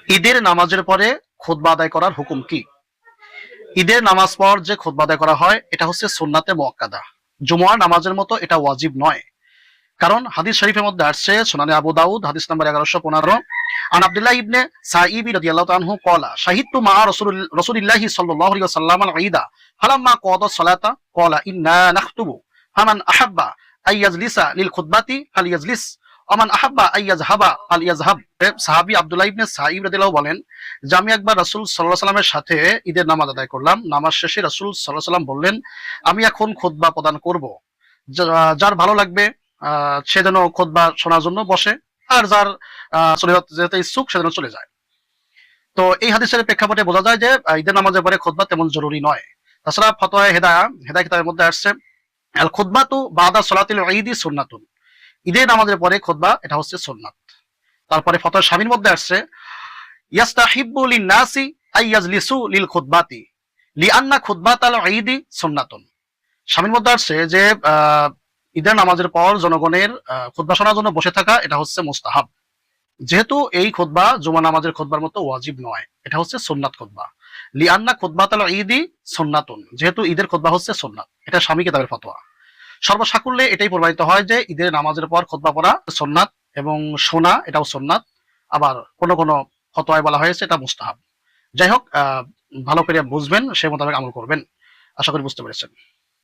ঈদের নামাজের পরে খুতবা আদায় করার হুকুম কি? ঈদের নামাজ পর যে খুতবা আদায় করা হয় এটা হচ্ছে সুন্নাতে মুআক্কাদা। জুমআর নামাজের মতো এটা ওয়াজিব নয়। কারণ হাদিস শরীফের মধ্যে আসছে সুনানে আবু দাউদ হাদিস নাম্বার 1115 আন আব্দুল্লাহ ইবনে সাঈব রাদিয়াল্লাহু তাআলা আনহু ক্বালা শাহিদতু মা রাসূলিল্লাহি সাল্লাল্লাহু আলাইহি ওয়াসাল্লাম আল ঈদা ফালাম্মা ক্বাদা সালাতা ক্বালা ইন্না নাখতুবু ফামান আহাব্বা আইয়াজলিসা লিল খুতবাতি ফালইয়াজলিস ওমান আহাব্বা আইয়াযহাবা ফালইয়াযহাব। সাহাবী আব্দুল্লাহ ইবনে সাঈব রাদিয়াল্লাহু বলেন যে আমি একবার রাসূল সাল্লাল্লাহু আলাইহি ওয়াসাল্লামের সাথে ঈদের নামাজ আদায় করলাম। নামাজ শেষে রাসূল সাল্লাল্লাহু আলাইহি ওয়াসাল্লাম বললেন আমি এখন খুতবা প্রদান করব। যার ভালো লাগবে সে যেন খুতবা শোনার জন্য বসে, আর যার চলে যেতে ইচ্ছুক সে যেন চলে যায়। তো এই হাদিসের প্রেক্ষাপটে বোঝা যায় যে ঈদের নামাজের পরে খুতবা তেমন জরুরি নয়। তাছাড়া ফতোয়া হেদায়া কিতাবের মধ্যে আসছে আল খুতবাতু বাদা সলাতিল ঈদি সুন্নাতুন, ঈদের নামাজের পরে খুতবা এটা হচ্ছে সুন্নাত। তারপরে ফতোয়া শামীর মধ্যে আসছে ইয়াস্তাহিব্বু লিন-নাসি আইয়াজলিসু লিল খুতবাতি লিআন্না খুতবাতাল ঈদি সুন্নাতুন। শামীর মধ্যে আসছে যে ঈদের নামাজের পর জনগণের খুতবা শোনার জন্য বসে থাকা এটা হচ্ছে মুস্তাহাব, যেহেতু এই খুতবা জুমা নামাজের খুতবার মতো ওয়াজিব নয়, এটা হচ্ছে সুন্নাত খুতবা। লিআন্না খুতবাতাল ঈদি সুন্নাতুন, যেহেতু ঈদের খুতবা হচ্ছে সুন্নাত। এটা শামী কিতাবের ফতোয়া। সর্বসাকুল্যে এটাই প্রমাণিত হয় যে ঈদের নামাজের পর খুতবা পড়া সুন্নাত এবং শোনা এটাও সুন্নাত। আবার কোন কোন ফতোয়ায় বলা হয়েছে এটা মুস্তাহাব। যাই হোক, ভালো করে বুঝবেন, সেই মোতাবেক আমল করবেন। আশা করি বুঝতে পেরেছেন।